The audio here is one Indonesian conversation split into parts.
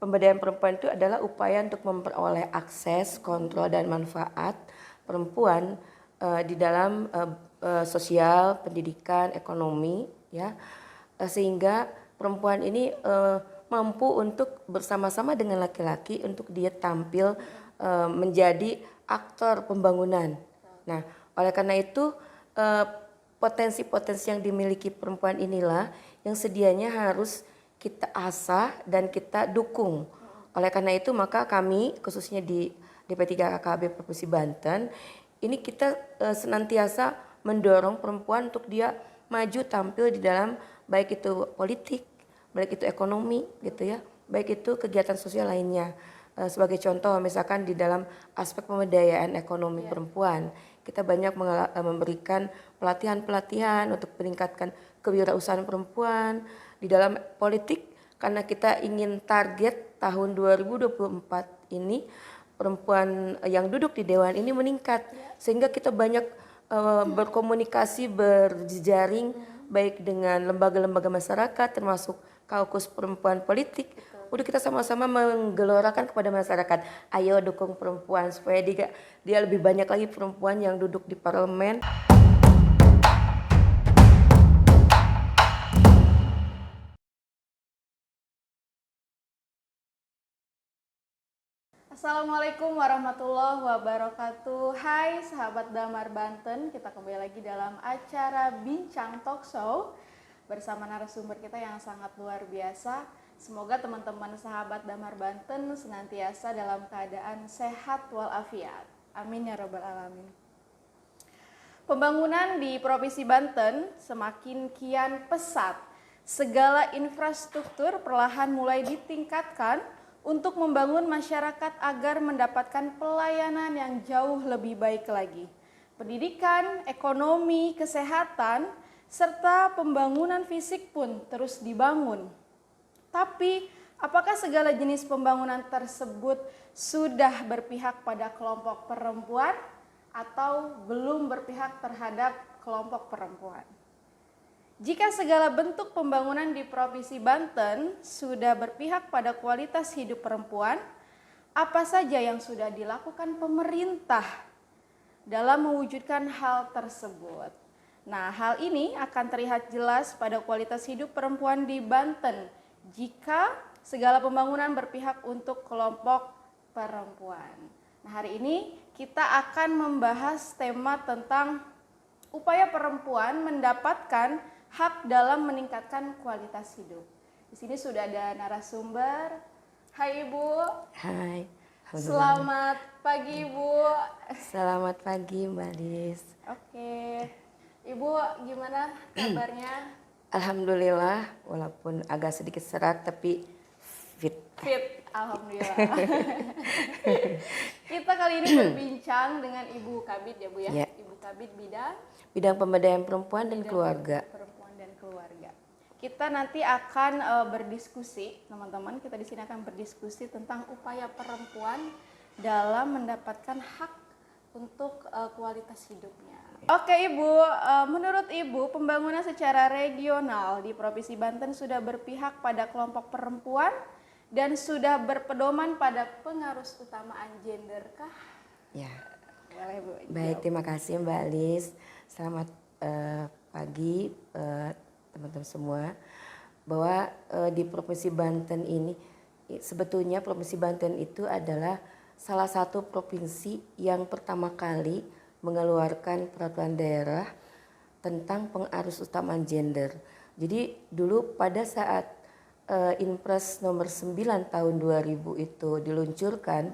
pemberdayaan perempuan itu adalah upaya untuk memperoleh akses, kontrol dan manfaat perempuan di dalam sosial, pendidikan, ekonomi, ya, sehingga perempuan ini mampu untuk bersama-sama dengan laki-laki untuk dia tampil menjadi aktor pembangunan. Nah, oleh karena itu potensi-potensi yang dimiliki perempuan inilah yang sedianya harus kita asah dan kita dukung. Oleh karena itu maka kami khususnya di DP3 KKB Provinsi Banten ini kita senantiasa mendorong perempuan untuk dia maju tampil di dalam baik itu politik, baik itu ekonomi gitu ya, baik itu kegiatan sosial lainnya. Sebagai contoh misalkan di dalam aspek pemberdayaan ekonomi perempuan, kita banyak memberikan pelatihan-pelatihan untuk meningkatkan kewirausahaan perempuan di dalam politik karena kita ingin target tahun 2024 ini perempuan yang duduk di dewan ini meningkat sehingga kita banyak berkomunikasi berjejaring baik dengan lembaga-lembaga masyarakat termasuk kaukus perempuan politik. Udah kita sama-sama menggelorakan kepada masyarakat, ayo dukung perempuan supaya dia lebih banyak lagi perempuan yang duduk di parlemen. Assalamualaikum warahmatullahi wabarakatuh. Hai sahabat Damar Banten, kita kembali lagi dalam acara Bincang Talk Show bersama narasumber kita yang sangat luar biasa. Semoga teman-teman sahabat Damar Banten senantiasa dalam keadaan sehat walafiat. Amin ya rabbal alamin. Pembangunan di Provinsi Banten semakin kian pesat. Segala infrastruktur perlahan mulai ditingkatkan untuk membangun masyarakat agar mendapatkan pelayanan yang jauh lebih baik lagi. Pendidikan, ekonomi, kesehatan, serta pembangunan fisik pun terus dibangun. Tapi, apakah segala jenis pembangunan tersebut sudah berpihak pada kelompok perempuan atau belum berpihak terhadap kelompok perempuan? Jika segala bentuk pembangunan di Provinsi Banten sudah berpihak pada kualitas hidup perempuan, apa saja yang sudah dilakukan pemerintah dalam mewujudkan hal tersebut? Nah, hal ini akan terlihat jelas pada kualitas hidup perempuan di Banten jika segala pembangunan berpihak untuk kelompok perempuan. Nah, hari ini kita akan membahas tema tentang upaya perempuan mendapatkan hak dalam meningkatkan kualitas hidup. Di sini sudah ada narasumber. Hai Ibu. Hai. Selamat pagi Ibu. Selamat pagi Mbak Lis. Oke. Ibu gimana kabarnya? Alhamdulillah walaupun agak sedikit serak tapi fit. Fit, alhamdulillah. Kita kali ini berbincang dengan Ibu Kabid ya Bu ya. Ya. Ibu Kabid bidang pemberdayaan perempuan dan keluarga. Perempuan dan keluarga. Kita nanti akan berdiskusi, teman-teman. Kita di sini akan berdiskusi tentang upaya perempuan dalam mendapatkan hak untuk kualitas hidupnya. Oke Ibu, menurut Ibu pembangunan secara regional di Provinsi Banten sudah berpihak pada kelompok perempuan dan sudah berpedoman pada pengarus utamaan gender kah? Ya. Boleh Bu. Baik, terima kasih Mbak Lis. Selamat pagi teman-teman semua. Bahwa di Provinsi Banten ini sebetulnya Provinsi Banten itu adalah salah satu provinsi yang pertama kali mengeluarkan peraturan daerah tentang pengarus utamaan gender. Jadi dulu pada saat Inpres nomor 9 tahun 2000 itu diluncurkan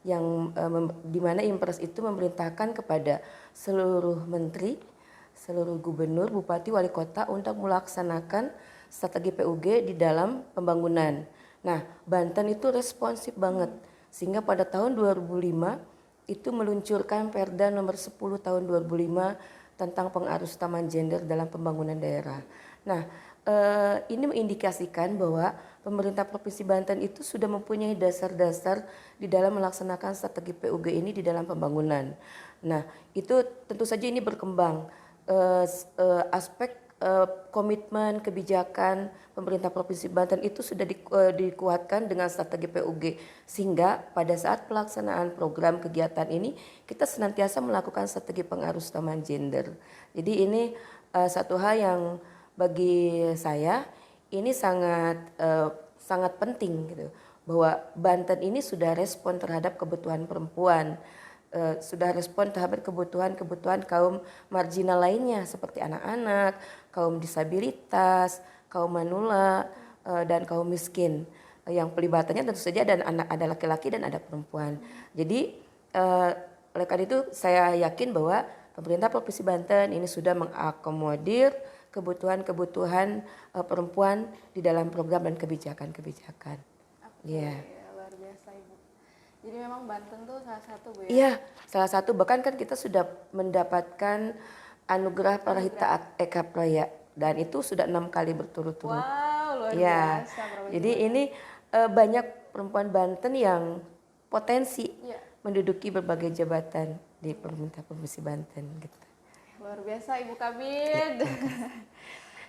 yang di mana Inpres itu memerintahkan kepada seluruh menteri, seluruh gubernur, bupati, wali kota untuk melaksanakan strategi PUG di dalam pembangunan. Nah, Banten itu responsif banget sehingga pada tahun 2005 itu meluncurkan Perda nomor 10 tahun 2005 tentang pengarus utamaan gender dalam pembangunan daerah. Nah, ini mengindikasikan bahwa pemerintah Provinsi Banten itu sudah mempunyai dasar-dasar di dalam melaksanakan strategi PUG ini di dalam pembangunan. Nah, itu tentu saja ini berkembang. Aspek komitmen kebijakan pemerintah Provinsi Banten itu sudah dikuatkan dengan strategi PUG, sehingga pada saat pelaksanaan program kegiatan ini kita senantiasa melakukan strategi pengarus utamaan gender. Jadi ini satu hal yang bagi saya ini sangat penting gitu, bahwa Banten ini sudah respon terhadap kebutuhan perempuan, sudah respon terhadap kebutuhan kaum marginal lainnya seperti anak-anak, kaum disabilitas, kaum manula, dan kaum miskin, yang pelibatannya tentu saja dan ada laki-laki dan ada perempuan. Jadi oleh karena itu saya yakin bahwa pemerintah Provinsi Banten ini sudah mengakomodir kebutuhan-kebutuhan perempuan di dalam program dan kebijakan-kebijakan. Iya. Luar biasa Ibu. Jadi memang Banten tuh salah satu Bu ya. Iya, salah satu, bahkan kan kita sudah mendapatkan anugerah Parahita Eka Praya dan itu sudah 6 kali berturut-turut. Wow, luar Ya, biasa. jadi ini banyak perempuan Banten yang potensi Iya. menduduki berbagai jabatan di pemerintah Provinsi Banten gitu. Luar biasa Ibu Kabid.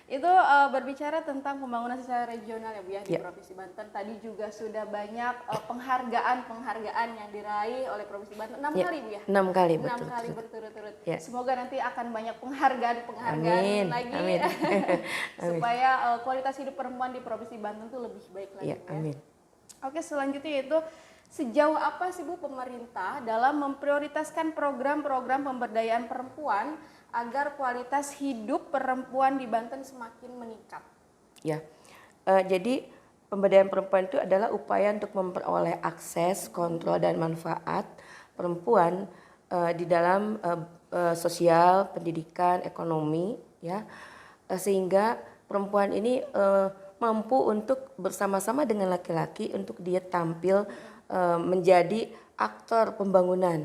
Itu berbicara tentang pembangunan secara regional ya Bu ya di Provinsi Banten. Tadi juga sudah banyak penghargaan yang diraih oleh Provinsi Banten 6 kali Bu ya. 6 kali 6 kali berturut-turut. Ya. Semoga nanti akan banyak penghargaan Amin, lagi amin. supaya kualitas hidup perempuan di Provinsi Banten tuh lebih baik lagi. Ya, amin. Oke, selanjutnya yaitu sejauh apa sih Bu pemerintah dalam memprioritaskan program-program pemberdayaan perempuan agar kualitas hidup perempuan di Banten semakin meningkat? Ya, jadi pemberdayaan perempuan itu adalah upaya untuk memperoleh akses, kontrol dan manfaat perempuan di dalam sosial, pendidikan, ekonomi, ya, sehingga perempuan ini mampu untuk bersama-sama dengan laki-laki untuk dia tampil menjadi aktor pembangunan.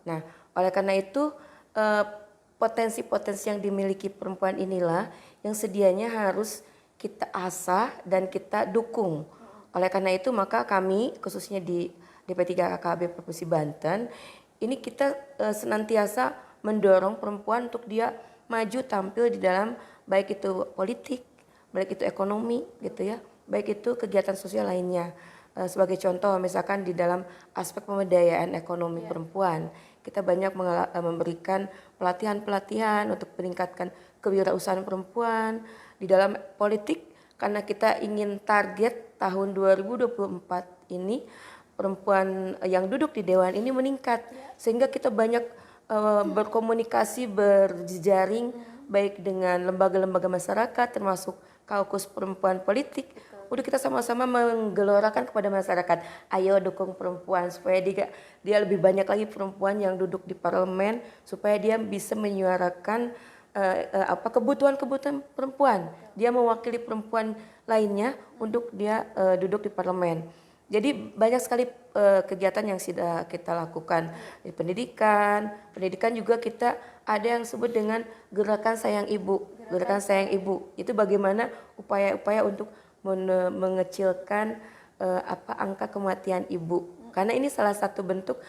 Nah, oleh karena itu potensi-potensi yang dimiliki perempuan inilah yang sedianya harus kita asah dan kita dukung. Oleh karena itu maka kami khususnya di DP3KKB Provinsi Banten ini kita senantiasa mendorong perempuan untuk dia maju tampil di dalam baik itu politik, baik itu ekonomi gitu ya, baik itu kegiatan sosial lainnya. Sebagai contoh misalkan di dalam aspek pemberdayaan ekonomi perempuan, kita banyak memberikan pelatihan-pelatihan untuk meningkatkan kewirausahaan perempuan di dalam politik, karena kita ingin target tahun 2024 ini perempuan yang duduk di dewan ini meningkat, sehingga kita banyak berkomunikasi, berjejaring baik dengan lembaga-lembaga masyarakat termasuk kaukus perempuan politik. Udah kita sama-sama menggelorakan kepada masyarakat, ayo dukung perempuan supaya dia lebih banyak lagi perempuan yang duduk di parlemen, supaya dia bisa menyuarakan kebutuhan-kebutuhan perempuan. Dia mewakili perempuan lainnya untuk dia duduk di parlemen. Jadi banyak sekali kegiatan yang sudah kita lakukan di pendidikan juga kita ada yang disebut dengan gerakan sayang ibu. Gerakan sayang ibu itu bagaimana upaya-upaya untuk mengecilkan angka kematian ibu, karena ini salah satu bentuk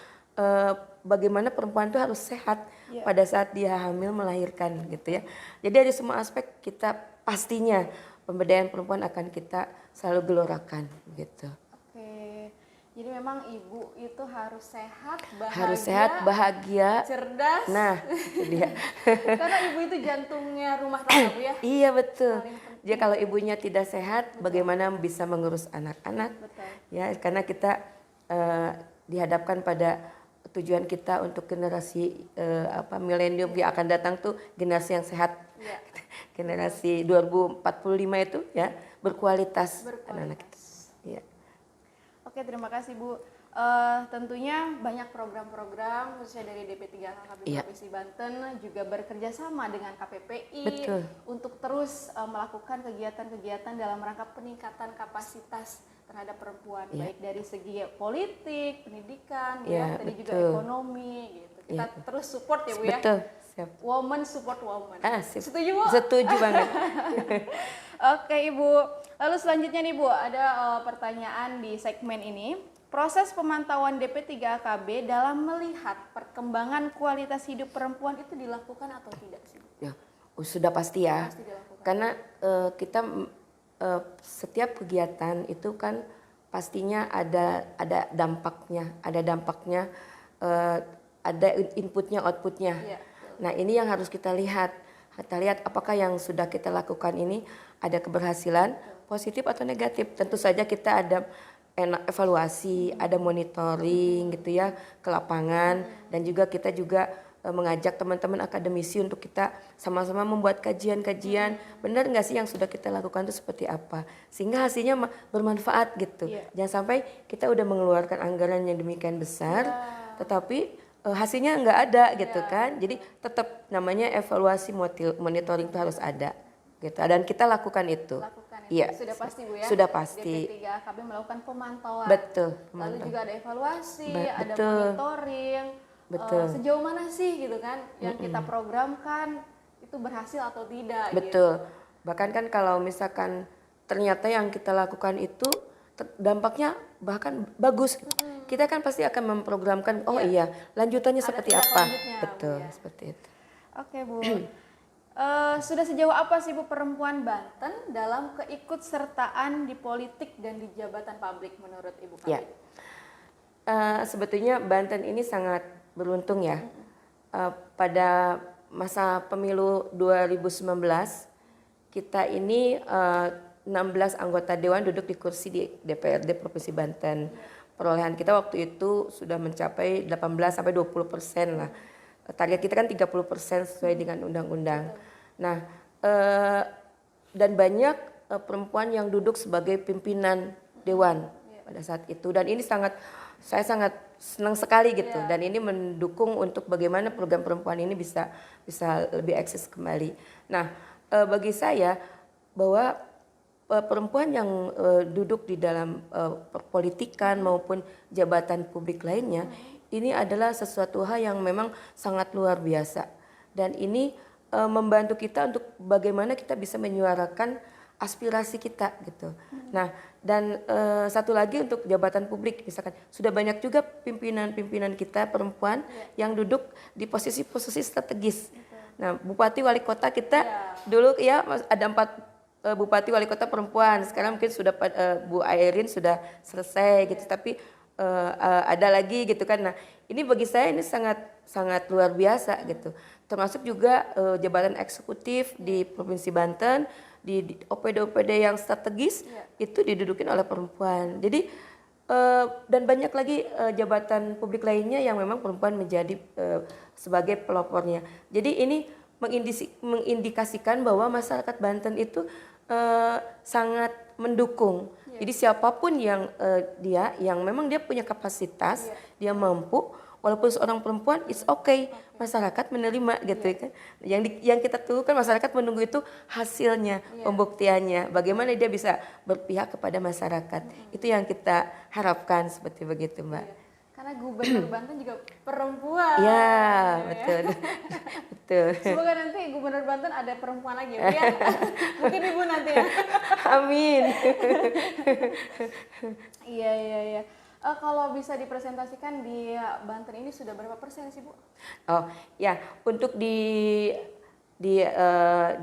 bagaimana perempuan itu harus sehat pada saat dia hamil melahirkan gitu ya. Jadi dari semua aspek kita pastinya pemberdayaan perempuan akan kita selalu gelorakan gitu. Oke, jadi memang ibu itu harus sehat, bahagia, cerdas. Nah, itu dia. Karena ibu itu jantungnya rumah tangga Bu ya. Iya betul. Jadi kalau ibunya tidak sehat, bagaimana bisa mengurus anak-anak? Ya, karena kita dihadapkan pada tujuan kita untuk generasi milenium yang akan datang tuh generasi yang sehat. Ya. Generasi 2045 itu ya berkualitas anak-anak kita. Ya. Oke, terima kasih Bu. Tentunya banyak program-program khususnya dari DP3KKB Provinsi Banten juga bekerja sama dengan KPPI untuk terus melakukan kegiatan-kegiatan dalam rangka peningkatan kapasitas terhadap perempuan, baik dari segi politik, pendidikan, tadi juga ekonomi gitu. Kita terus support ya Bu ya. Betul. Siap. Woman support woman. Setuju Bu? Setuju banget. Oke Ibu, lalu selanjutnya nih Bu, ada pertanyaan di segmen ini. Proses pemantauan DP3KB dalam melihat perkembangan kualitas hidup perempuan itu dilakukan atau tidak sih? Ya, Sudah pasti ya. Pasti dilakukan. Karena kita setiap kegiatan itu kan pastinya ada dampaknya, eh, ada inputnya, outputnya. Iya, Nah ini yang harus kita lihat. Kita lihat apakah yang sudah kita lakukan ini ada keberhasilan positif atau negatif. Tentu saja kita ada evaluasi, ada monitoring gitu ya ke lapangan, dan juga kita juga mengajak teman-teman akademisi untuk kita sama-sama membuat kajian-kajian. Benar nggak sih yang sudah kita lakukan itu seperti apa? Sehingga hasilnya bermanfaat gitu. Iya. Jangan sampai kita udah mengeluarkan anggaran yang demikian besar, tetapi hasilnya nggak ada gitu kan. Jadi tetap namanya evaluasi monitoring itu harus ada gitu. Dan kita lakukan itu. Lakukan itu. Iya. Sudah pasti Bu ya. Sudah pasti. DP3KB melakukan pemantauan. Betul. Lalu juga ada evaluasi, ada betul. monitoring. Betul. Sejauh mana sih gitu kan yang kita programkan itu berhasil atau tidak. Betul. Gitu. Bahkan kan kalau misalkan ternyata yang kita lakukan itu dampaknya bahkan bagus. Kita kan pasti akan memprogramkan, oh iya lanjutannya Ada seperti tindak apa. lanjutnya, Betul, Bu, ya. seperti itu. Oke Bu. Sudah sejauh apa sih Bu perempuan Banten dalam keikutsertaan di politik dan di jabatan publik menurut Ibu Kabit? Ya. Sebetulnya Banten ini sangat beruntung ya. Pada masa pemilu 2019 kita ini 16 anggota dewan duduk di kursi di DPRD Provinsi Banten. Perolehan kita waktu itu sudah mencapai 18-20% lah. Target kita kan 30% sesuai dengan undang-undang. Nah, dan banyak perempuan yang duduk sebagai pimpinan dewan pada saat itu. Dan ini saya sangat senang sekali gitu. Dan ini mendukung untuk bagaimana program perempuan ini bisa lebih eksis kembali. Nah, bagi saya bahwa perempuan yang duduk di dalam perpolitikan maupun jabatan publik lainnya, ini adalah sesuatu hal yang memang sangat luar biasa. Dan ini membantu kita untuk bagaimana kita bisa menyuarakan aspirasi kita gitu. Nah, dan satu lagi untuk jabatan publik, misalkan sudah banyak juga pimpinan-pimpinan kita perempuan yang duduk di posisi-posisi strategis. Nah, bupati wali kota kita dulu ya ada 4 bupati wali kota perempuan. Sekarang mungkin sudah Bu Airin sudah selesai gitu, tapi ada lagi gitu kan. Nah, ini bagi saya ini sangat luar biasa gitu. Termasuk juga jabatan eksekutif di Provinsi Banten, di OPD-OPD yang strategis itu didudukin oleh perempuan. Jadi dan banyak lagi jabatan publik lainnya yang memang perempuan menjadi sebagai pelopornya. Jadi ini mengindikasikan bahwa masyarakat Banten itu sangat mendukung. Jadi siapapun yang yang memang dia punya kapasitas, dia mampu, walaupun seorang perempuan, it's okay, masyarakat menerima gitu kan. Yang kita tunggu kan masyarakat menunggu itu hasilnya, pembuktiannya, bagaimana dia bisa berpihak kepada masyarakat. Itu yang kita harapkan seperti begitu, Mbak. Karena Gubernur Banten juga perempuan. Ya, betul. Betul. Semoga nanti Gubernur Banten ada perempuan lagi ya. Mungkin Ibu nanti ya. Amin. Iya. Kalau bisa dipresentasikan di Banten ini sudah berapa persen sih Bu? Oh ya, untuk di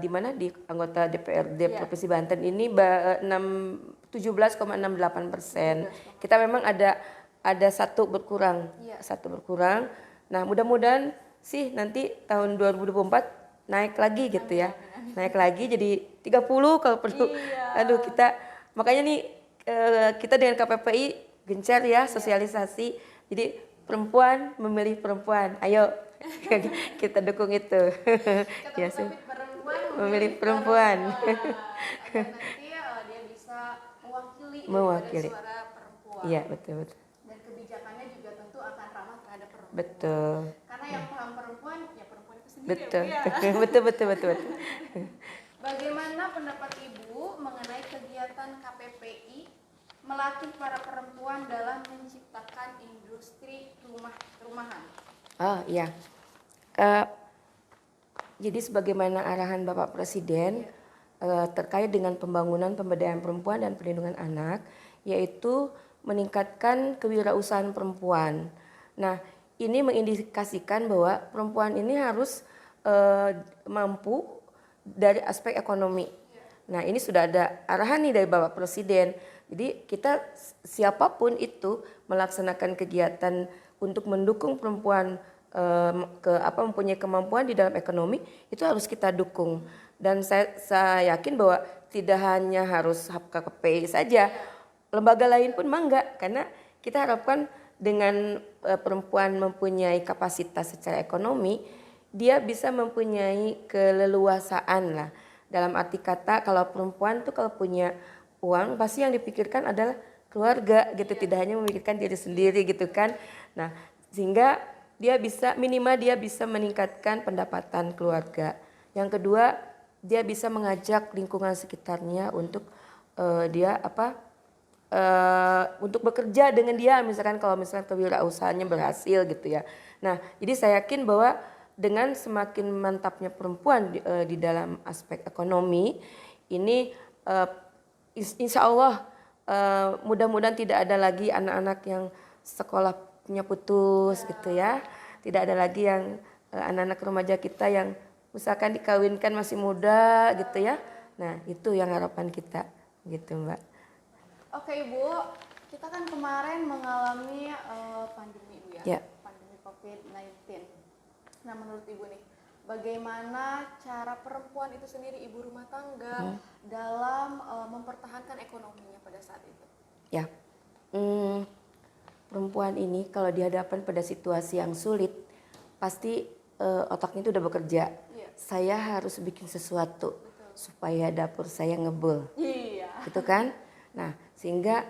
mana di anggota DPRD Provinsi Banten ini 17,68%. Kita memang ada satu berkurang. Nah, mudah-mudahan sih nanti tahun 2024 naik lagi gitu ya. Naik lagi jadi 30 kalau perlu. Aduh, makanya nih kita dengan KPPI gencar ya sosialisasi. Jadi perempuan memilih perempuan. Ayo kita dukung itu. Ya, memilih perempuan. Agar nanti dia bisa mewakili suara perempuan. Iya, betul. Dan kebijakannya juga tentu akan ramah terhadap perempuan. Betul. Karena yang paham perempuan, ya perempuan itu sendiri. Betul. Ya. betul. Bagaimana pendapat Ibu mengenai kegiatan KPPI melatih para perempuan dalam menciptakan industri rumahan? Oh iya. Jadi sebagaimana arahan Bapak Presiden terkait dengan pembangunan pemberdayaan perempuan dan perlindungan anak, yaitu meningkatkan kewirausahaan perempuan. Nah, ini mengindikasikan bahwa perempuan ini harus mampu dari aspek ekonomi. Nah ini sudah ada arahan nih dari Bapak Presiden. Jadi kita siapapun itu melaksanakan kegiatan untuk mendukung perempuan mempunyai kemampuan di dalam ekonomi itu harus kita dukung. Dan saya yakin bahwa tidak hanya harus HKKPI saja, lembaga lain pun enggak, karena kita harapkan dengan perempuan mempunyai kapasitas secara ekonomi, dia bisa mempunyai keleluasaan lah. Dalam arti kata kalau perempuan tuh kalau punya uang pasti yang dipikirkan adalah keluarga gitu, tidak hanya memikirkan diri sendiri gitu kan. Nah, sehingga dia bisa minimal dia bisa meningkatkan pendapatan keluarga. Yang kedua, dia bisa mengajak lingkungan sekitarnya untuk untuk bekerja dengan dia, misalkan kalau misalkan kewirausahanya berhasil gitu ya. Nah, jadi saya yakin bahwa dengan semakin mantapnya perempuan di dalam aspek ekonomi ini insya Allah mudah-mudahan tidak ada lagi anak-anak yang sekolahnya putus gitu ya. Tidak ada lagi yang anak-anak remaja kita yang misalkan dikawinkan masih muda gitu ya. Nah itu yang harapan kita gitu Mbak. Oke Ibu, kita kan kemarin mengalami pandemi Ibu ya, pandemi COVID-19. Nah menurut Ibu nih, bagaimana cara perempuan itu sendiri, ibu rumah tangga dalam mempertahankan ekonominya pada saat itu? Ya, perempuan ini kalau dihadapkan pada situasi yang sulit, pasti otaknya itu udah bekerja. Saya harus bikin sesuatu supaya dapur saya ngebul, gitu kan? Nah, sehingga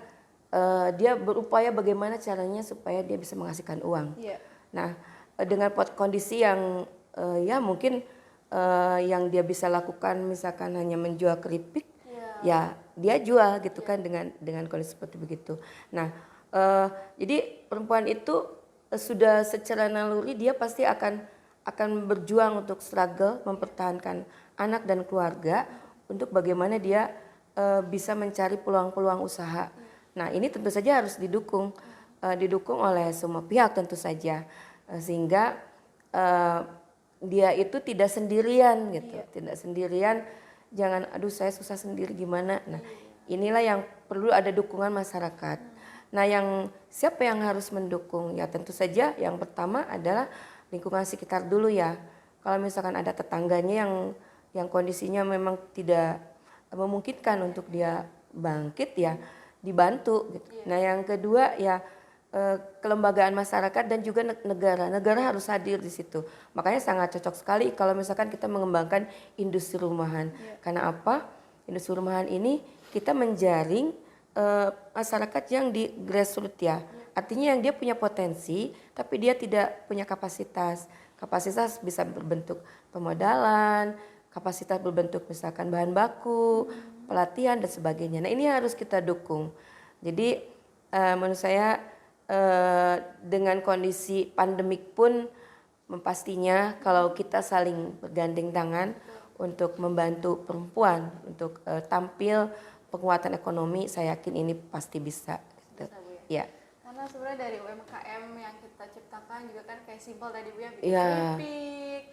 dia berupaya bagaimana caranya supaya dia bisa menghasilkan uang. Nah, dengan kondisi yang ya mungkin yang dia bisa lakukan misalkan hanya menjual keripik, ya dia jual gitu kan dengan kondisi seperti begitu. Nah, jadi perempuan itu sudah secara naluri dia pasti akan berjuang untuk struggle mempertahankan anak dan keluarga untuk bagaimana dia bisa mencari peluang-peluang usaha. Nah, ini tentu saja harus didukung oleh semua pihak tentu saja. Sehingga dia itu tidak sendirian gitu, tidak sendirian. Jangan aduh saya susah sendiri gimana. Nah, inilah yang perlu ada dukungan masyarakat. Nah, siapa yang harus mendukung? Ya tentu saja yang pertama adalah lingkungan sekitar dulu ya. Kalau misalkan ada tetangganya yang kondisinya memang tidak memungkinkan untuk dia bangkit ya dibantu gitu. Nah, yang kedua ya kelembagaan masyarakat dan juga negara harus hadir di situ. Makanya sangat cocok sekali kalau misalkan kita mengembangkan industri rumahan. Karena apa? Industri rumahan ini kita menjaring masyarakat yang di grassroots ya. Artinya yang dia punya potensi tapi dia tidak punya kapasitas. Kapasitas bisa berbentuk pemodalan, kapasitas berbentuk misalkan bahan baku, pelatihan dan sebagainya. Nah, ini harus kita dukung. Jadi menurut saya dengan kondisi pandemik pun pastinya kalau kita saling bergandeng tangan untuk membantu perempuan untuk tampil penguatan ekonomi, saya yakin ini pasti bisa. Gitu. Bisa, Bu, ya. Karena sebenarnya dari UMKM yang kita ciptakan juga kan kayak simpel tadi Bu ya, bikin keripik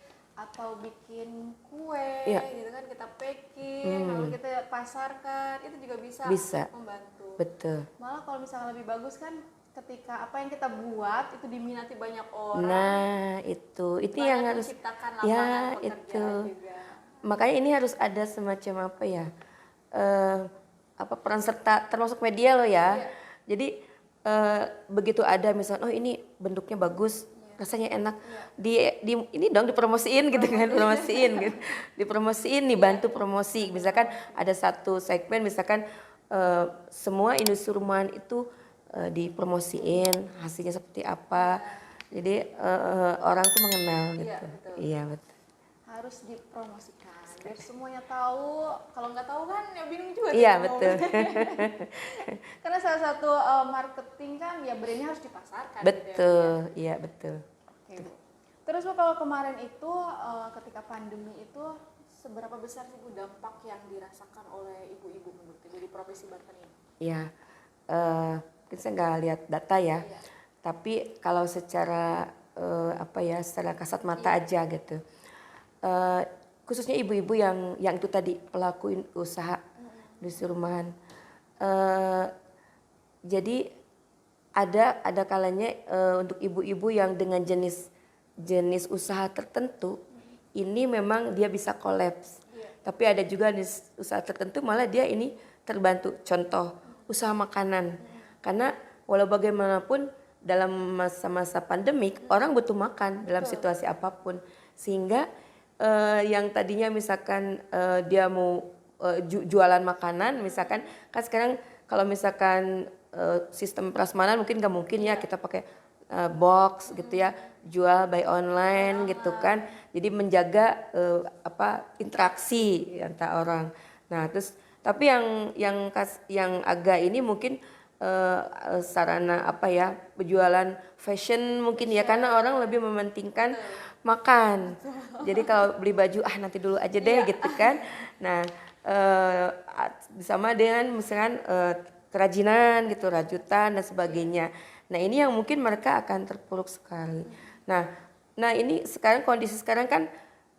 atau bikin kue gitu kan, kita packing lalu kita pasarkan, itu juga bisa membantu. Betul. Malah kalau misalnya lebih bagus kan ketika apa yang kita buat itu diminati banyak orang. Nah, itu yang harus menciptakan lapangan pekerjaan juga. Makanya ini harus ada semacam apa ya? Peran serta termasuk media loh ya. Jadi begitu ada misalnya oh ini bentuknya bagus, rasanya enak, ini dong dipromosiin gitu kan, gitu. Dipromosiin nih, bantu promosi. Misalkan ada satu segmen misalkan semua industri rumahan itu dipromosiin hasilnya seperti apa. Jadi orang tuh mengenal gitu. Iya betul. Harus dipromosikan biar semuanya tahu. Kalau nggak tahu kan ya bingung juga. Iya betul. Karena salah satu marketing kan ya brandnya harus dipasarkan. Betul, gitu ya. Iya betul. Oke, Bu. Terus Bu, kalau kemarin itu ketika pandemi itu seberapa besar sih Bu dampak yang dirasakan oleh ibu-ibu menurut Ibu di Provinsi Banten ini? Iya, mungkin saya nggak lihat data ya. Tapi kalau secara secara kasat mata aja gitu. khususnya ibu-ibu yang itu tadi pelaku usaha industri rumahan. Jadi ada kalanya untuk ibu-ibu yang dengan jenis usaha tertentu ini memang dia bisa kolaps. Tapi ada juga jenis usaha tertentu malah dia ini terbantu. Contoh usaha makanan. Karena walau bagaimanapun dalam masa-masa pandemik orang butuh makan dalam situasi apapun. Sehingga yang tadinya misalkan dia mau jualan makanan misalkan, kan sekarang kalau misalkan sistem prasmanan mungkin nggak mungkin ya kita pakai box gitu ya, jual by online gitu kan. Jadi menjaga interaksi antara orang. Nah, terus tapi yang agak ini mungkin sarana penjualan fashion mungkin ya, karena orang lebih mementingkan makan. Jadi kalau beli baju nanti dulu aja deh gitu kan. Nah, sama dengan misalkan kerajinan gitu, rajutan dan sebagainya. Nah, ini yang mungkin mereka akan terpuruk sekali. Nah ini sekarang kondisi sekarang kan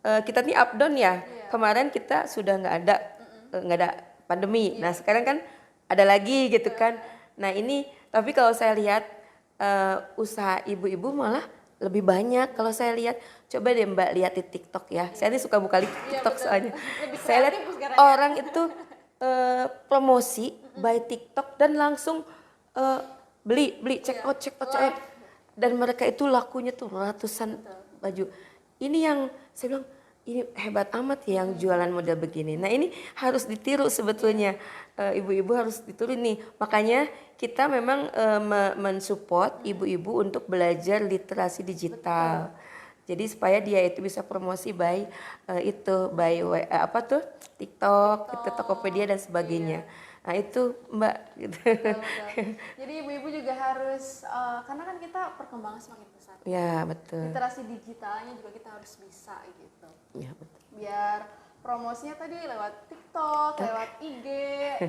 kita nih up down ya. Kemarin kita sudah nggak ada pandemi. Nah, sekarang kan ada lagi gitu kan. Nah, ini tapi kalau saya lihat usaha ibu-ibu malah lebih banyak. Kalau saya lihat, coba deh Mbak lihat di TikTok ya. Saya ini suka buka TikTok soalnya. Saya lihat orang itu promosi by TikTok dan langsung beli check out. Dan mereka itu lakunya tuh ratusan baju. Ini yang saya bilang ini hebat amat ya yang jualan model begini. Nah, ini harus ditiru sebetulnya. Ibu-ibu harus ditiru nih. Makanya kita memang mensupport ibu-ibu untuk belajar literasi digital. Jadi supaya dia itu bisa promosi by TikTok, itu Tokopedia dan sebagainya. Nah, itu Mbak gitu. Betul. Jadi ibu-ibu juga harus karena kan kita perkembangan semakin pesat. Ya, betul. Literasi digitalnya juga kita harus bisa gitu. Ya, betul. Biar promosinya tadi lewat TikTok, lewat IG,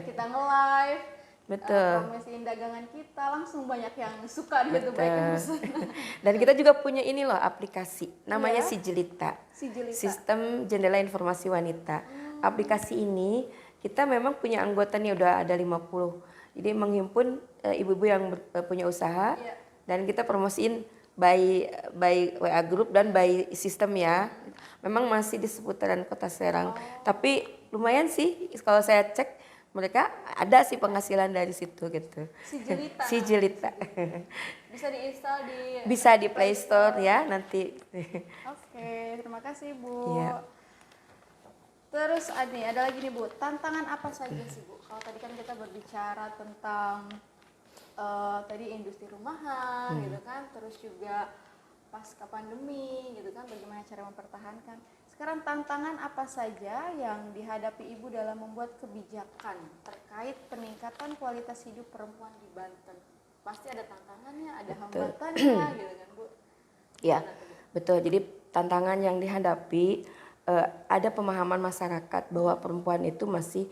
kita nge-live. Betul. Promosiin dagangan kita langsung banyak yang suka gitu, baik yang pesan. Dan kita juga punya ini loh aplikasi namanya Sijelita. Sistem Jendela Informasi Wanita. Aplikasi ini kita memang punya anggota nih udah ada 50. Jadi menghimpun ibu-ibu yang punya usaha dan kita promosiin by WA group dan by sistem ya. Memang masih di seputaran Kota Serang. Tapi lumayan sih kalau saya cek mereka ada sih penghasilan dari situ gitu. Sijelita. Bisa di Play Store ya nanti. Oke, terima kasih Bu. Iya. Terus ada lagi nih Bu, tantangan apa saja sih Bu? Kalau tadi kan kita berbicara tentang tadi industri rumahan gitu kan, terus juga pasca pandemi gitu kan, bagaimana cara mempertahankan. Sekarang tantangan apa saja yang dihadapi Ibu dalam membuat kebijakan terkait peningkatan kualitas hidup perempuan di Banten? Pasti ada tantangannya, ada hambatannya gitu kan Bu? Ya, betul. Jadi tantangan yang dihadapi ada pemahaman masyarakat bahwa perempuan itu masih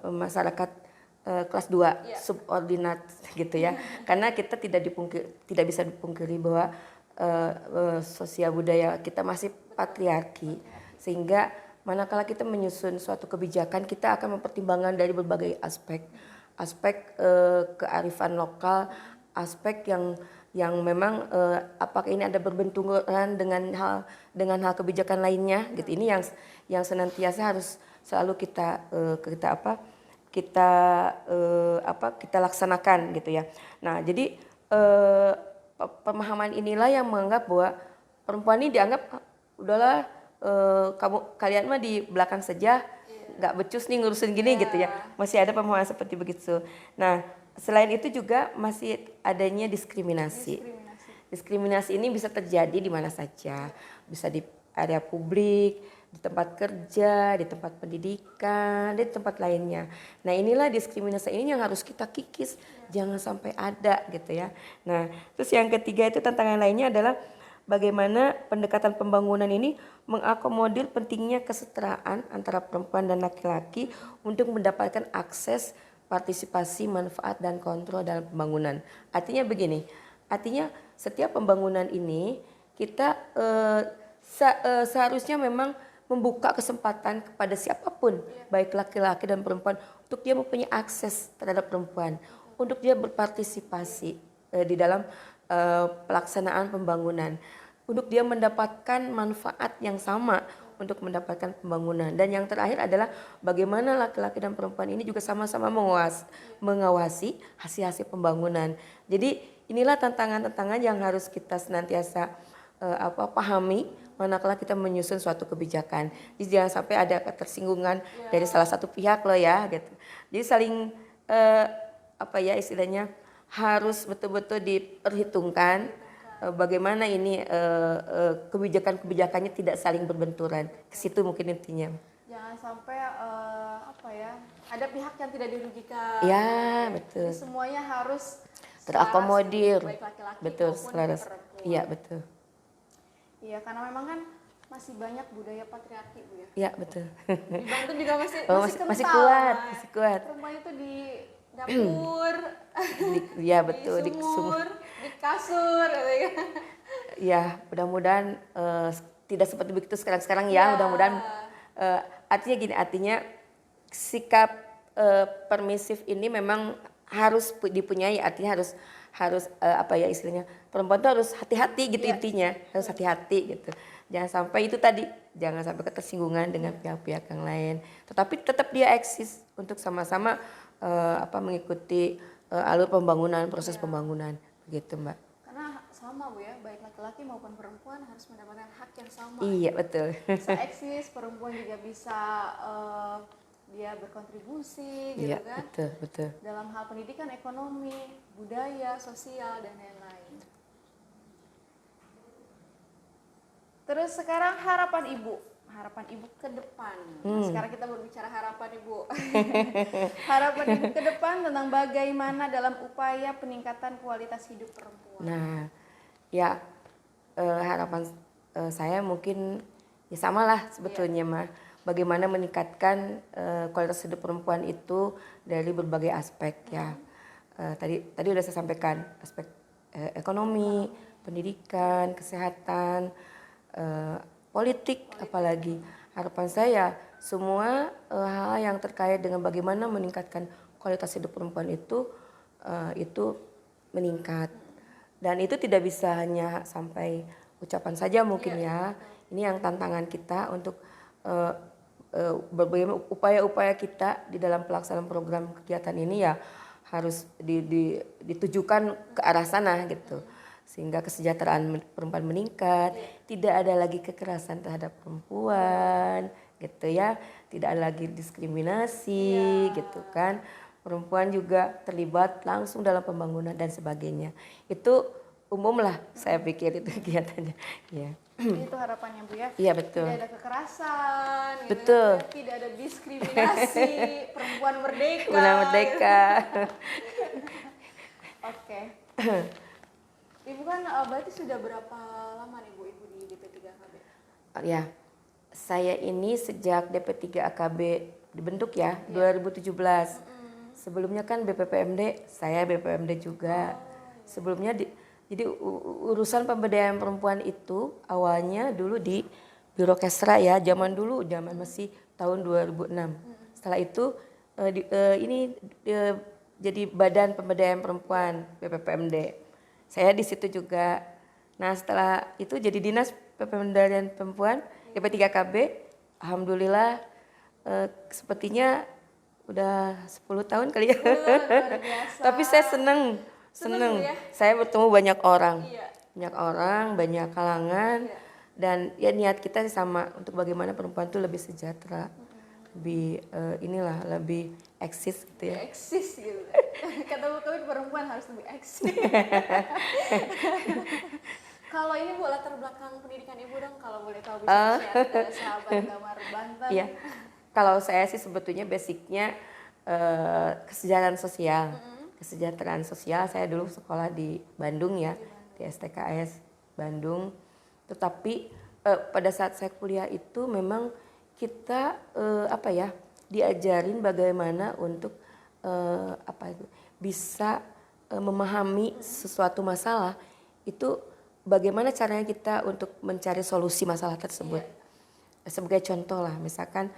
masyarakat kelas 2 subordinat gitu ya. Karena kita tidak bisa dipungkiri bahwa sosial budaya kita masih patriarki, sehingga manakala kita menyusun suatu kebijakan kita akan mempertimbangkan dari berbagai aspek kearifan lokal, aspek yang memang apakah ini ada berbenturan dengan hal kebijakan lainnya gitu. Ini yang senantiasa harus selalu kita laksanakan gitu ya. Nah, jadi pemahaman inilah yang menganggap bahwa perempuan ini dianggap udahlah kalian mah di belakang saja, nggak becus nih ngurusin gini gitu ya. Masih ada pemahaman seperti begitu. Nah, selain itu juga masih adanya diskriminasi. Diskriminasi ini bisa terjadi di mana saja, bisa di area publik, di tempat kerja, di tempat pendidikan, di tempat lainnya. Nah, inilah diskriminasi ini yang harus kita kikis, jangan sampai ada gitu ya. Nah, terus yang ketiga itu tantangan lainnya adalah bagaimana pendekatan pembangunan ini mengakomodir pentingnya kesetaraan antara perempuan dan laki-laki untuk mendapatkan akses, partisipasi, manfaat, dan kontrol dalam pembangunan. Artinya begini, setiap pembangunan ini kita seharusnya memang membuka kesempatan kepada siapapun, baik laki-laki dan perempuan, untuk dia mempunyai akses terhadap perempuan, untuk dia berpartisipasi di dalam pelaksanaan pembangunan, untuk dia mendapatkan manfaat yang sama untuk mendapatkan pembangunan. Dan yang terakhir adalah bagaimana laki-laki dan perempuan ini juga sama-sama mengawasi hasil-hasil pembangunan. Jadi inilah tantangan-tantangan yang harus kita senantiasa pahami manakala kita menyusun suatu kebijakan. Jadi jangan sampai ada ketersinggungan dari salah satu pihak loh ya gitu. Jadi saling istilahnya harus betul-betul diperhitungkan bagaimana ini kebijakan-kebijakannya tidak saling berbenturan. Ke situ mungkin intinya. Jangan sampai ada pihak yang tidak dirugikan. Ya, betul. Jadi semuanya harus terakomodir. Baik laki-laki betul, maupun selaras. perempuan. Iya, betul. Iya, karena memang kan masih banyak budaya patriarki, Bu ya. Iya, betul. Di Banten juga masih kental. Masih kuat, masih kuat. Perempuan itu di dapur, Iya, betul, di sumur, di kasur gitu ya. Ya, mudah-mudahan tidak seperti begitu sekarang-sekarang ya. Mudah-mudahan artinya sikap permisif ini memang harus dipunyai, artinya harus istilahnya perempuan itu harus hati-hati gitu intinya, harus hati-hati gitu. Jangan sampai itu tadi, jangan sampai ketersinggungan dengan pihak-pihak yang lain. Tetapi tetap dia eksis untuk sama-sama mengikuti alur pembangunan, proses pembangunan, begitu Mbak. Karena sama Bu ya, baik laki-laki maupun perempuan harus mendapatkan hak yang sama. Iya betul. Bisa eksis, perempuan juga bisa dia berkontribusi gitu kan. Betul. Dalam hal pendidikan, ekonomi, budaya, sosial dan lain-lain. Terus sekarang harapan Ibu ke depan. Nah, sekarang kita berbicara harapan Ibu. Harapan Ibu ke depan tentang bagaimana dalam upaya peningkatan kualitas hidup perempuan. Nah, ya harapan saya mungkin ya samalah sebetulnya mah. Bagaimana meningkatkan kualitas hidup perempuan itu dari berbagai aspek ya. Tadi udah saya sampaikan aspek ekonomi, pendidikan, kesehatan, politik, apalagi harapan saya semua hal yang terkait dengan bagaimana meningkatkan kualitas hidup perempuan itu meningkat, dan itu tidak bisa hanya sampai ucapan saja mungkin ya. Ini yang tantangan kita untuk berbagai upaya-upaya kita di dalam pelaksanaan program kegiatan ini ya harus ditujukan ke arah sana gitu. Sehingga kesejahteraan perempuan meningkat, tidak ada lagi kekerasan terhadap perempuan gitu ya, tidak ada lagi diskriminasi gitu kan. Perempuan juga terlibat langsung dalam pembangunan dan sebagainya. Itu umum lah saya pikir itu kegiatannya. Ya. Itu harapannya Bu ya. Iya betul. Tidak ada kekerasan, betul. Gitu, tidak ada diskriminasi, perempuan merdeka. Merdeka. Oke. Ibu kan berarti sudah berapa lama nih Bu Ibu di DP3AKB? Ya, saya ini sejak DP3AKB dibentuk ya 2017. Sebelumnya kan BPPMD, saya BPPMD juga. Sebelumnya jadi urusan pemberdayaan perempuan itu awalnya dulu di Biro Kesra ya, zaman masih tahun 2006. Setelah itu jadi Badan Pemberdayaan Perempuan BPPMD. Saya di situ juga. Nah setelah itu jadi Dinas Pemberdayaan Perempuan DP3AKB. Alhamdulillah sepertinya udah 10 tahun kali ya. Luar biasa. Tapi saya seneng. Ya? Saya bertemu banyak orang, banyak kalangan, dan ya niat kita sama untuk bagaimana perempuan itu lebih sejahtera, lebih lebih eksis gitu ya. Eksis gitu. Kata Bu Kawin, perempuan harus lebih eksis. Kalau ini Bu, latar belakang pendidikan Ibu dong, kalau boleh tahu bisa share ke sahabat Damar Banten. Iya. Kalau saya sih sebetulnya basicnya kesejahteraan sosial. Saya dulu sekolah di Bandung ya, di STKS Bandung. Tetapi pada saat saya kuliah itu memang kita diajarin bagaimana untuk bisa memahami sesuatu masalah itu, bagaimana caranya kita untuk mencari solusi masalah tersebut. sebagai contoh lah, misalkan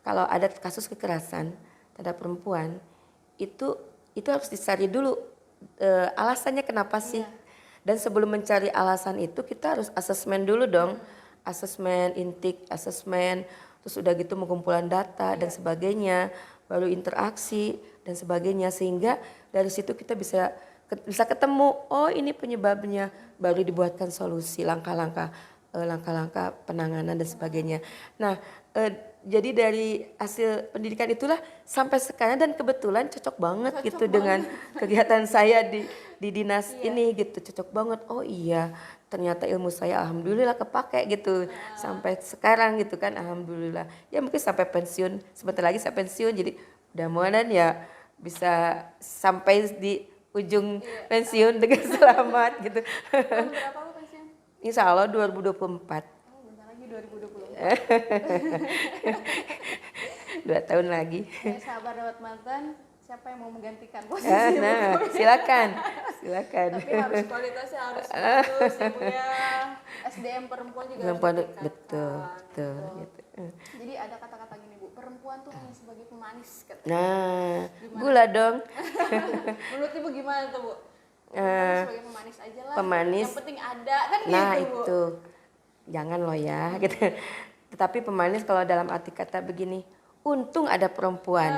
kalau ada kasus kekerasan terhadap perempuan, itu harus dicari dulu alasannya kenapa sih. Dan sebelum mencari alasan itu kita harus asesmen dulu dong, asesmen intik, asesmen, terus udah gitu pengumpulan data dan sebagainya, baru interaksi dan sebagainya, sehingga dari situ kita bisa ketemu, oh ini penyebabnya, baru dibuatkan solusi, langkah-langkah penanganan dan sebagainya. Nah, jadi dari hasil pendidikan itulah sampai sekarang, dan kebetulan cocok banget gitu dengan kegiatan saya di dinas ini gitu, cocok banget. Oh iya, ternyata ilmu saya alhamdulillah kepake gitu sampai sekarang gitu kan, alhamdulillah. Ya mungkin sampai pensiun, sebentar lagi saya pensiun, jadi mudah-mudahan ya bisa sampai di ujung pensiun dengan selamat gitu. Tahun berapa lu pensiun? Insya Allah 2024. Oh, bentar lagi 2024. 2 tahun lagi. Sahabat Dawat Mantan, siapa yang mau menggantikan posisi Nah, Bu? silakan. Tapi harus kualitasnya harus bagus ya Bu ya. SDM perempuan juga Perempuan, harus ditingkatkan. betul gitu. Jadi ada kata-kata gini Bu, perempuan tuh hanya sebagai pemanis katanya. Nah, gula dong. Menurut Ibu gimana tuh Bu? Perempuan sebagai pemanis aja lah. Pemanis. Yang penting ada kan Nah gitu Bu. itu, jangan loh ya gitu. Tetapi pemanis kalau dalam arti kata begini, untung ada perempuan,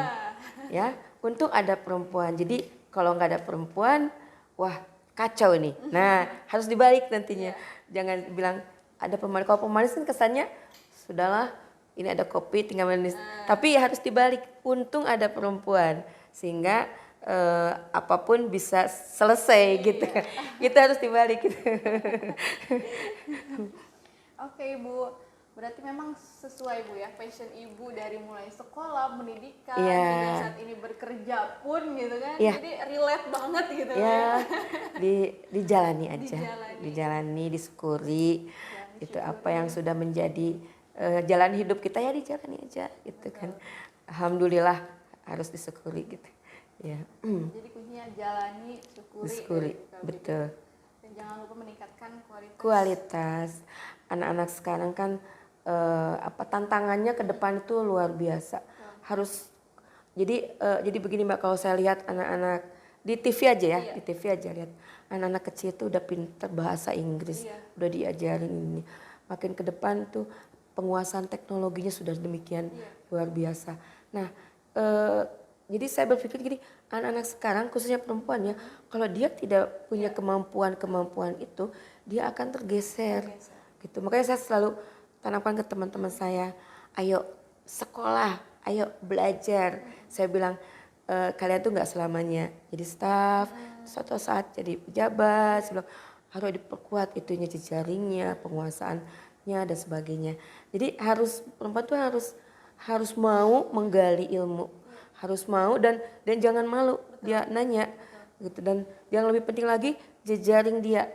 ya, untung ada perempuan. Jadi kalau nggak ada perempuan, wah kacau nih. Nah harus dibalik nantinya. Jangan bilang ada pemanis. Kalau pemanis kan kesannya sudahlah, ini ada kopi tinggal manis. Tapi harus dibalik, untung ada perempuan sehingga apapun bisa selesai gitu. Kita harus dibalik gitu. Oke Bu, berarti memang sesuai Bu ya, passion Ibu dari mulai sekolah, pendidikan, hingga saat ini bekerja pun gitu kan. Jadi relate banget gitu ya. Dijalani aja, dijalani, disyukuri. Itu apa yang sudah menjadi jalan hidup kita, ya dijalani aja gitu kan. Alhamdulillah harus disyukuri gitu. Ya. Jadi kuncinya jalani, syukuri, betul. Dan jangan lupa meningkatkan kualitas. Anak-anak sekarang kan tantangannya ke depan itu luar biasa. Harus jadi begini Mbak, kalau saya lihat anak-anak di TV aja ya, di TV aja lihat anak-anak kecil itu udah pintar bahasa Inggris, udah diajarin ini. Makin ke depan tuh penguasaan teknologinya sudah demikian luar biasa. Nah, jadi saya berpikir gini, anak-anak sekarang khususnya perempuan ya, kalau dia tidak punya kemampuan itu, dia akan tergeser. Gitu. Makanya saya selalu tanamkan ke teman-teman saya, ayo sekolah, ayo belajar. Saya bilang kalian tuh nggak selamanya jadi staf, suatu saat jadi pejabat. Saya bilang harus diperkuat itunya, jejaringnya, penguasaannya dan sebagainya. Jadi perempuan tuh harus mau menggali ilmu, harus mau dan jangan malu. Dia nanya gitu. Dan yang lebih penting lagi, jejaring dia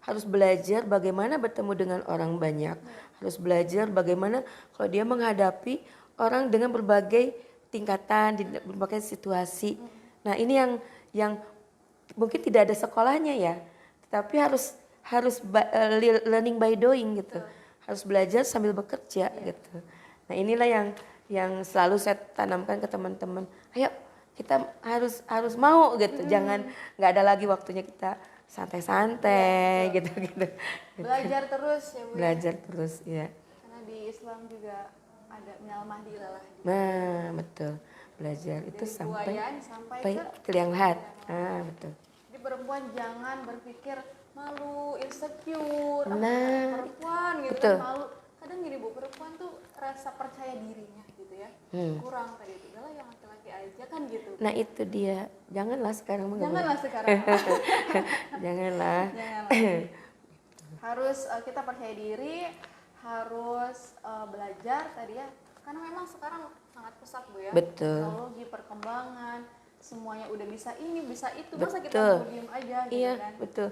harus belajar bagaimana bertemu dengan orang banyak, harus belajar bagaimana kalau dia menghadapi orang dengan berbagai tingkatan, di berbagai situasi. Nah ini yang mungkin tidak ada sekolahnya ya, tapi harus learning by doing gitu, harus belajar sambil bekerja gitu. Nah inilah yang selalu saya tanamkan ke teman-teman, ayo kita harus mau gitu, jangan nggak ada lagi waktunya kita santai-santai gitu. Belajar terus ya Bu. Belajar terus ya. Karena di Islam juga ada minal mahdi ilalah. Nah betul, belajar dari itu sampai ke liang lahat. Nah betul. Jadi perempuan jangan berpikir malu, insecure, perempuan gitu betul. Kan malu. Kadang gini Bu, perempuan tuh rasa percaya dirinya gitu ya, kurang tadi itu. Udah lah yang laki-laki aja kan gitu. Nah itu dia, janganlah sekarang. Janganlah. Harus kita percaya diri, harus belajar tadi ya, karena memang sekarang sangat pesat Bu ya. Betul. Teknologi, perkembangan, semuanya udah bisa ini, bisa itu. Betul. Masa kita mau diem aja gitu iya, kan. Betul.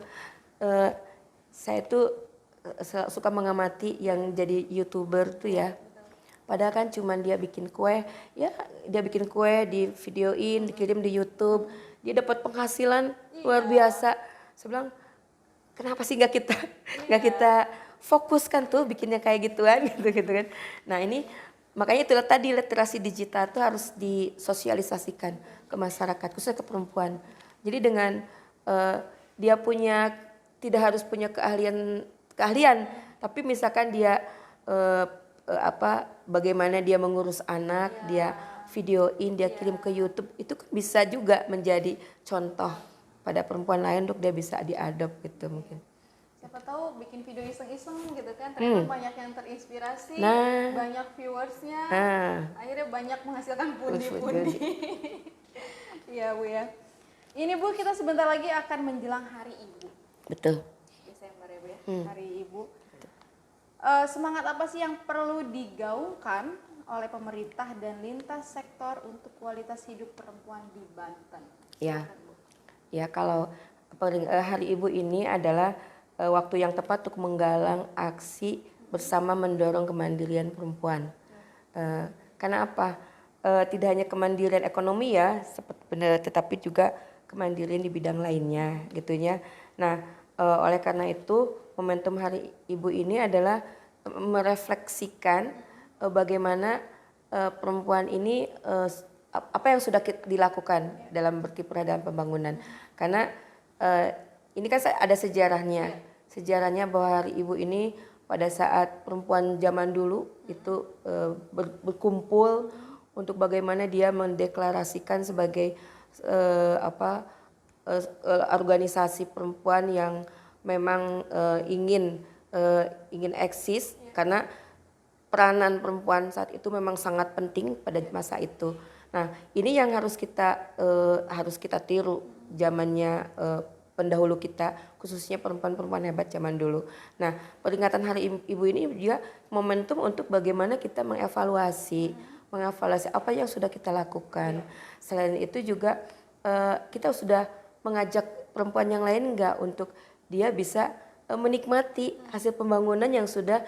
Saya tuh suka mengamati yang jadi YouTuber tuh ya. Padahal kan cuman dia bikin kue, di videoin, dikirim di YouTube, dia dapat penghasilan luar biasa. Saya bilang, kenapa sih nggak kita fokuskan tuh bikinnya kayak gituan gitu kan. Nah ini makanya itulah tadi literasi digital tuh harus disosialisasikan ke masyarakat khususnya ke perempuan. Jadi dengan dia punya tidak harus punya keahlian, tapi misalkan dia bagaimana dia mengurus anak, dia videoin, dia kirim ke YouTube, itu kan bisa juga menjadi contoh pada perempuan lain untuk dia bisa diadopt gitu mungkin. Siapa tahu bikin video iseng-iseng gitu kan, ternyata banyak yang terinspirasi, banyak viewersnya, akhirnya banyak menghasilkan pundi-pundi. Iya Bu ya. Ini Bu, kita sebentar lagi akan menjelang Hari Ibu. Betul. Desember ya Bu ya, Hari Ibu. Semangat apa sih yang perlu digaungkan oleh pemerintah dan lintas sektor untuk kualitas hidup perempuan di Banten? Ya, ya kalau Hari Ibu ini adalah waktu yang tepat untuk menggalang aksi bersama mendorong kemandirian perempuan. Karena apa? Tidak hanya kemandirian ekonomi ya, tetapi juga kemandirian di bidang lainnya, gitunya. Nah, oleh karena itu momentum Hari Ibu ini adalah merefleksikan bagaimana perempuan ini apa yang sudah dilakukan dalam berkiprah dalam pembangunan. Karena ini kan ada sejarahnya bahwa Hari Ibu ini pada saat perempuan zaman dulu itu berkumpul untuk bagaimana dia mendeklarasikan sebagai organisasi perempuan yang memang ingin eksis karena peranan perempuan saat itu memang sangat penting pada masa itu. Nah, ini yang harus kita tiru zamannya pendahulu kita, khususnya perempuan-perempuan hebat zaman dulu. Nah, peringatan Hari Ibu ini juga momentum untuk bagaimana kita mengevaluasi apa yang sudah kita lakukan. Selain itu juga kita sudah mengajak perempuan yang lain enggak untuk dia bisa menikmati hasil pembangunan yang sudah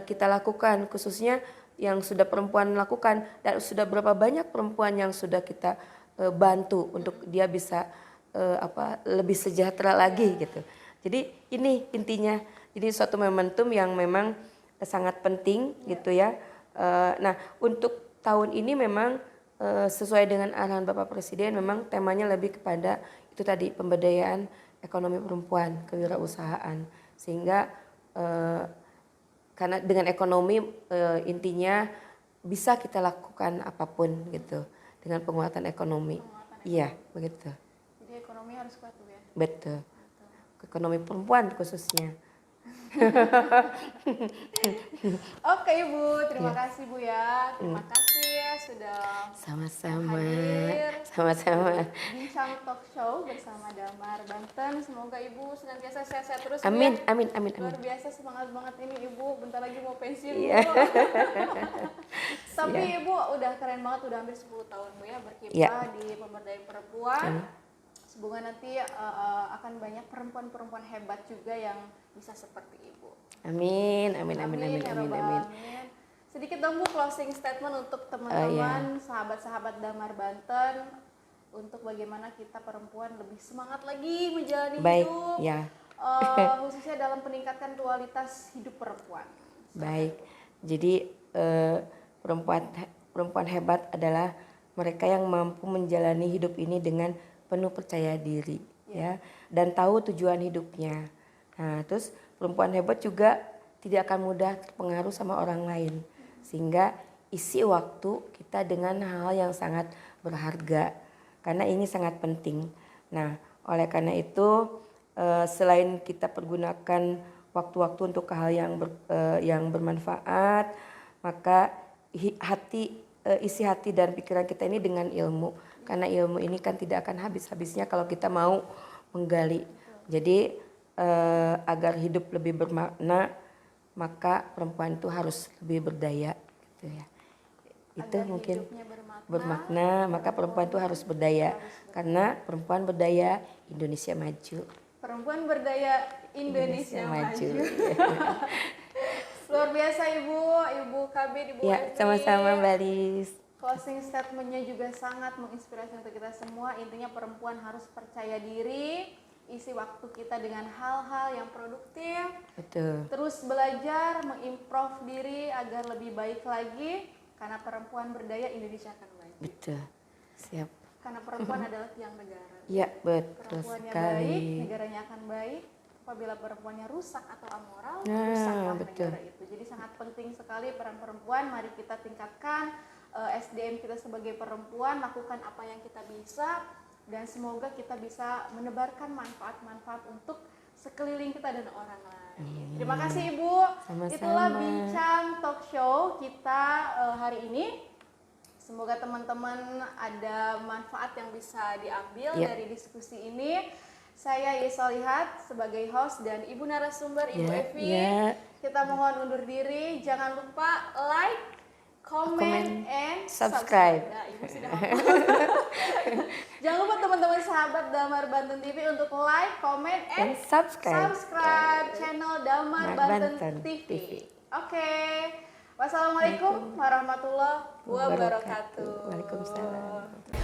kita lakukan, khususnya yang sudah perempuan lakukan, dan sudah berapa banyak perempuan yang sudah kita bantu untuk dia bisa lebih sejahtera lagi gitu. Jadi ini intinya, jadi suatu momentum yang memang sangat penting gitu ya. Nah, untuk tahun ini memang sesuai dengan arahan Bapak Presiden, memang temanya lebih kepada itu tadi, pemberdayaan ekonomi perempuan, kewirausahaan, sehingga karena dengan ekonomi intinya bisa kita lakukan apapun gitu dengan penguatan ekonomi. Iya, begitu. Jadi ekonomi harus kuat Bu ya. Betul. Ekonomi perempuan khususnya. Oke Ibu, terima kasih Bu ya. Terima kasih ya sudah Sama-sama. hadir Sama-sama. bincang talk show bersama Damar Banten. Semoga Ibu senantiasa sehat-sehat terus. Amin, Bu ya. amin, amin, amin. Luar biasa semangat banget ini Ibu. Bentar lagi mau pensiun Iya. Bu. Tapi Ibu udah keren banget, udah hampir 10 tahun Bu ya berkiprah di pemberdayaan perempuan. Semoga nanti akan banyak perempuan-perempuan hebat juga yang bisa seperti Ibu. Amin, amin, amin, amin, Ya amin, Rabbal amin. Alamin. Sedikit dong Bu closing statement untuk teman-teman, sahabat-sahabat Damar Banten, untuk bagaimana kita perempuan lebih semangat lagi menjalani Baik, hidup, ya. khususnya dalam peningkatan kualitas hidup perempuan. Baik. Jadi perempuan hebat adalah mereka yang mampu menjalani hidup ini dengan penuh percaya diri, ya, dan tahu tujuan hidupnya. Nah, terus perempuan hebat juga tidak akan mudah terpengaruh sama orang lain, sehingga isi waktu kita dengan hal yang sangat berharga, karena ini sangat penting. Nah, oleh karena itu selain kita pergunakan waktu-waktu untuk hal yang bermanfaat, maka isi hati dan pikiran kita ini dengan ilmu, karena ilmu ini kan tidak akan habis-habisnya kalau kita mau menggali. Jadi agar hidup lebih bermakna, maka perempuan itu harus lebih berdaya gitu ya. Itu Agar mungkin hidupnya bermakna, maka perempuan itu harus berdaya, karena perempuan berdaya Indonesia maju. Perempuan berdaya Indonesia maju. Luar biasa Ibu Kabid, Ibu Ya, Evi. sama-sama Mbak Lis. Closing statement-nya juga sangat menginspirasi untuk kita semua. Intinya perempuan harus percaya diri, isi waktu kita dengan hal-hal yang produktif, Betul. terus belajar, mengimprove diri agar lebih baik lagi, karena perempuan berdaya Indonesia akan baik. Betul. Siap. Karena perempuan adalah tiang negara. Ya, betul Perempuannya sekali. baik, negaranya akan baik. Apabila perempuannya rusak atau amoral, Nah, rusaklah betul. negara itu. Jadi sangat penting sekali peran perempuan. Mari kita tingkatkan SDM kita sebagai perempuan, lakukan apa yang kita bisa, dan semoga kita bisa menebarkan manfaat-manfaat untuk sekeliling kita dan orang lain. Terima kasih Ibu. Sama-sama. Itulah bincang talk show kita hari ini. Semoga teman-teman ada manfaat yang bisa diambil dari diskusi ini. Saya Yesolihat sebagai host dan Ibu narasumber Ibu Evi. Kita mohon undur diri. Jangan lupa like, comment, and subscribe. Nah, Ibu sudah Jangan lupa teman-teman sahabat Damar Banten TV untuk like, comment, and subscribe channel Damar Banten TV. Oke. Wassalamualaikum warahmatullahi wabarakatuh. Waalaikumsalam.